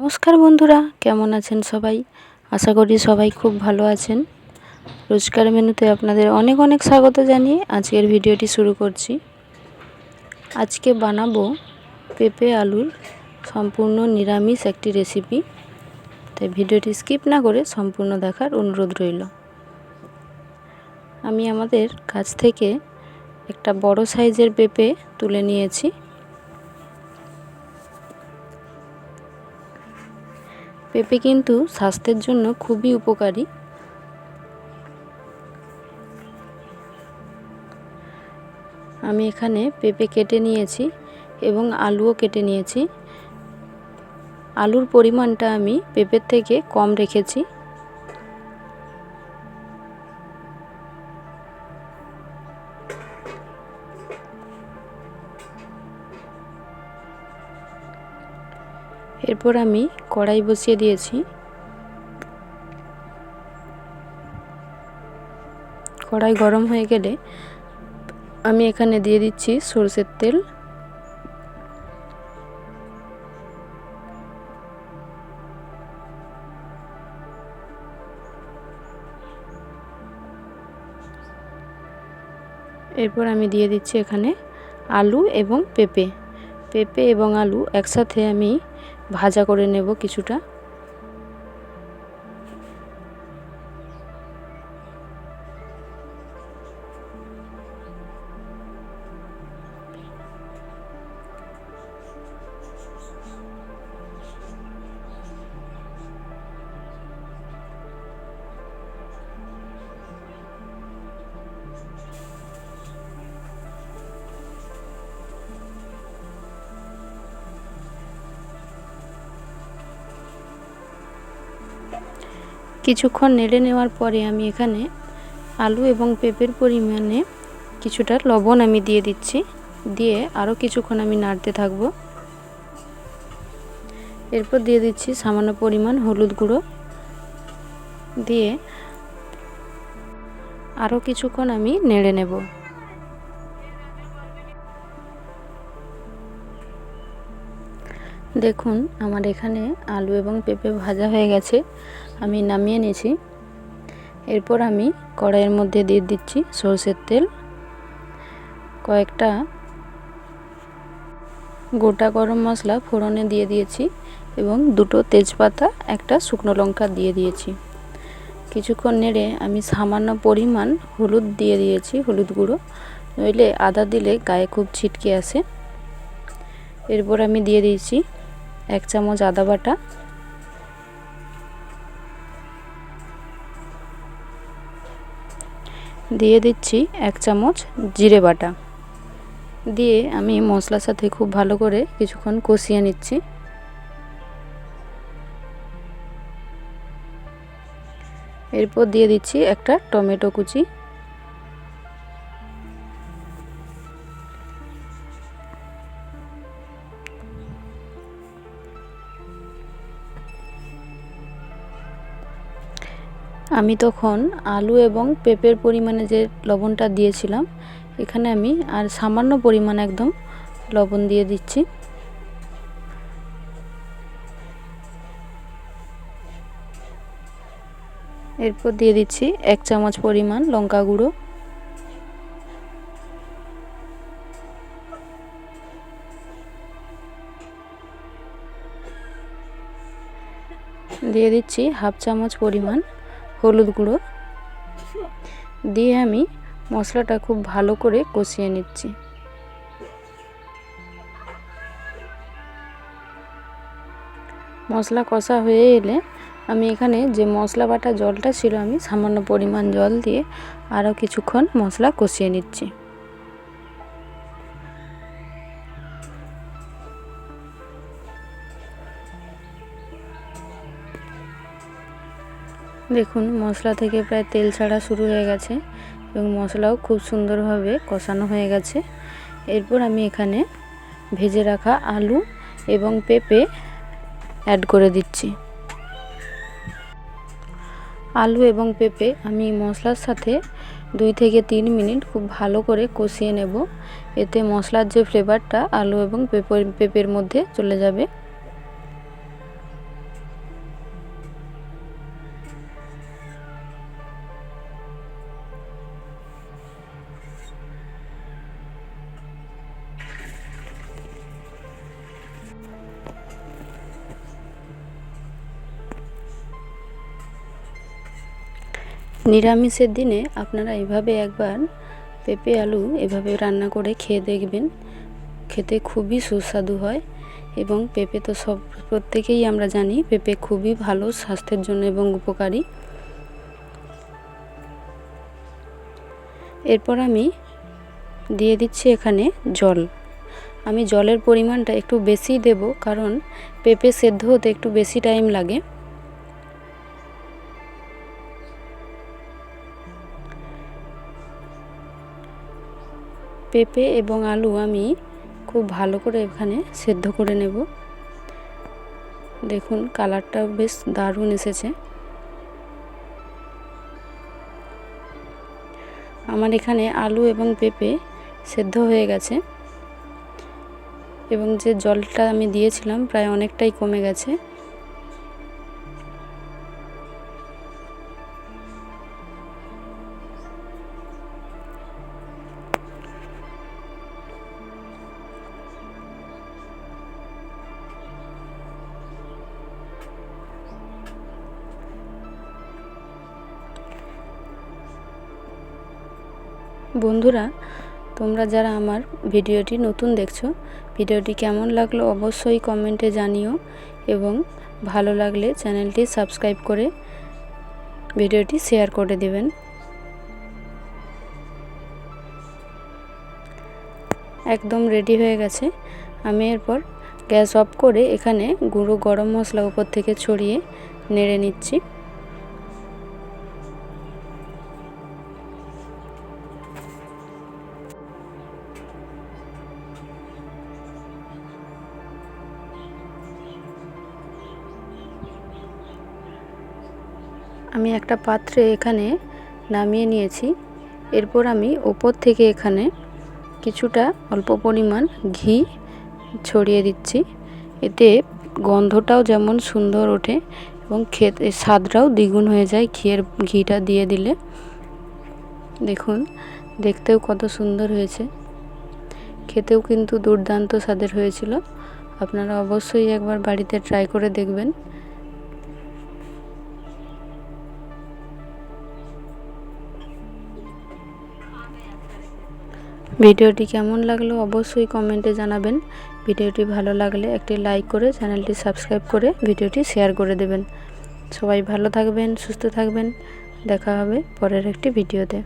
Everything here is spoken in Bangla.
নমস্কার বন্ধুরা, কেমন আছেন সবাই? আশা করি সবাই খুব ভালো আছেন। রোজকার মেনুতে আপনাদের অনেক অনেক স্বাগত জানিয়ে আজকের ভিডিওটি শুরু করছি। আজকে বানাবো পেঁপে আলুর সম্পূর্ণ নিরামিষ একটি রেসিপি, তাই ভিডিওটি স্কিপ না করে সম্পূর্ণ দেখার অনুরোধ রইল। আমি আমাদের গাছ থেকে একটা বড় সাইজের পেঁপে তুলে নিয়েছি। পেঁপে কিন্তু স্বাস্থ্যের জন্য খুবই উপকারী। আমি এখানে পেঁপে কেটে নিয়েছি এবং আলুও কেটে নিয়েছি। আলুর পরিমাণটা আমি পেঁপের থেকে কম রেখেছি। এরপর আমি কড়াই বসিয়ে দিয়েছি। কড়াই গরম হয়ে গেলে আমি এখানে দিয়ে দিচ্ছি সরষের তেল। এরপর আমি দিয়ে দিচ্ছি এখানে আলু এবং পেঁপে এবং আলু একসাথে আমি ভাজা করে নেব কিছুটা। কিছুক্ষণ নেড়ে নেওয়ার পরে আমি এখানে আলু এবং পেঁপের পরিমাণে কিছুটা লবণ আমি দিয়ে দিচ্ছি। দিয়ে আরও কিছুক্ষণ আমি নাড়তে থাকব। এরপর দিয়ে দিচ্ছি সামান্য পরিমাণ হলুদ গুঁড়ো। দিয়ে আরও কিছুক্ষণ আমি নেড়ে নেব। দেখুন আমার এখানে আলু এবং পেঁপে ভাজা হয়ে গেছে, আমি নামিয়ে নিয়েছি। এরপর আমি কড়াইয়ের মধ্যে দিয়ে দিচ্ছি সরষের তেল, কয়েকটা গোটা গরম মশলা ফোড়নে দিয়ে দিয়েছি এবং দুটো তেজপাতা, একটা শুকনো লঙ্কা দিয়ে দিয়েছি। কিছুক্ষণ নেড়ে আমি সামান্য পরিমাণ হলুদ দিয়ে দিয়েছি, হলুদ গুঁড়ো, নইলে আদা দিলে গায়ে খুব ছিটকে আসে। এরপর আমি দিয়ে দিয়েছি 1 চামচ আদা বাটা, দিয়ে দিচ্ছি 1 চামচ জিরে বাটা। দিয়ে আমি মশলার সাথে খুব ভালো করে কিছুক্ষণ কষিয়ে নিচ্ছি। এরপর দিয়ে দিচ্ছি একটা টমেটো কুচি। আমি তখন আলু এবং পেঁপের পরিমাণে যে লবণটা দিয়েছিলাম, এখানে আমি আর সামান্য পরিমাণ একদম লবণ দিয়ে দিচ্ছি। এরপর দিয়ে দিচ্ছি 1 চামচ পরিমাণ লঙ্কা গুঁড়ো। দিয়ে দিচ্ছি 1/2 চামচ পরিমাণ হলুদ গুঁড়ো। দিয়ে আমি মশলাটা খুব ভালো করে কষিয়ে নিচ্ছি। মশলা কষা হয়ে এলে আমি এখানে যে মশলা বাটা জলটা ছিল, আমি সামান্য পরিমাণ জল দিয়ে আরও কিছুক্ষণ মশলা কষিয়ে নিচ্ছি। দেখুন মশলা থেকে প্রায় তেল ছাড়া শুরু হয়ে গেছে এবং মশলাও খুব সুন্দরভাবে কষানো হয়ে গেছে। এরপর আমি এখানে ভেজে রাখা আলু এবং পেঁপে অ্যাড করে দিচ্ছি। আলু এবং পেঁপে আমি মশলার সাথে 2 থেকে 3 মিনিট খুব ভালো করে কষিয়ে নেব। এতে মশলার যে ফ্লেভারটা আলু এবং পেঁপের মধ্যে চলে যাবে। নিরামিষের দিনে আপনারা এভাবে একবার পেঁপে আলু এভাবে রান্না করে খেয়ে দেখবেন, খেতে খুবই সুস্বাদু হয়। এবং পেঁপে তো প্রত্যেকেই আমরা জানি পেঁপে খুবই ভালো স্বাস্থ্যের জন্য এবং উপকারী। এরপর আমি দিয়ে দিচ্ছি এখানে জল। আমি জলের পরিমাণটা একটু বেশি দেব, কারণ পেঁপে সেদ্ধ হতে একটু বেশি টাইম লাগে। পেঁপে এবং আলু আমি খুব ভালো করে এখানে সেদ্ধ করে নেব। দেখুন কালারটাও বেশ দারুণ এসেছে। আমার এখানে আলু এবং পেঁপে সেদ্ধ হয়ে গেছে এবং যে জলটা আমি দিয়েছিলাম প্রায় অনেকটাই কমে গেছে। বন্ধুরা, তোমরা যারা আমার ভিডিওটি নতুন দেখছো, ভিডিওটি কেমন লাগলো অবশ্যই কমেন্টে জানিও এবং ভালো লাগলে চ্যানেলটি সাবস্ক্রাইব করে ভিডিওটি শেয়ার করে দিবেন। একদম রেডি হয়ে গেছে। আমি এরপর গ্যাস অফ করে এখানে গুঁড়ো গরম মশলা উপর থেকে ছড়িয়ে নেড়ে নিচ্ছি। আমি একটা পাত্রে এখানে নামিয়ে নিয়েছি। এরপর আমি ওপর থেকে এখানে কিছুটা অল্প পরিমাণ ঘি ছড়িয়ে দিচ্ছি। এতে গন্ধটাও যেমন সুন্দর ওঠে এবং খেতে স্বাদটাও দ্বিগুণ হয়ে যায় ঘিটা দিয়ে দিলে। দেখুন দেখতেও কত সুন্দর হয়েছে, খেতেও কিন্তু দুর্দান্ত স্বাদের হয়েছিল। আপনারা অবশ্যই একবার বাড়িতে ট্রাই করে দেখবেন। ভিডিওটি কেমন লাগলো অবশ্যই কমেন্টে জানাবেন। ভিডিওটি ভালো লাগলে একটি লাইক করে চ্যানেলটি সাবস্ক্রাইব করে ভিডিওটি শেয়ার করে দেবেন। সবাই ভালো থাকবেন, সুস্থ থাকবেন। দেখা হবে পরের একটি ভিডিওতে।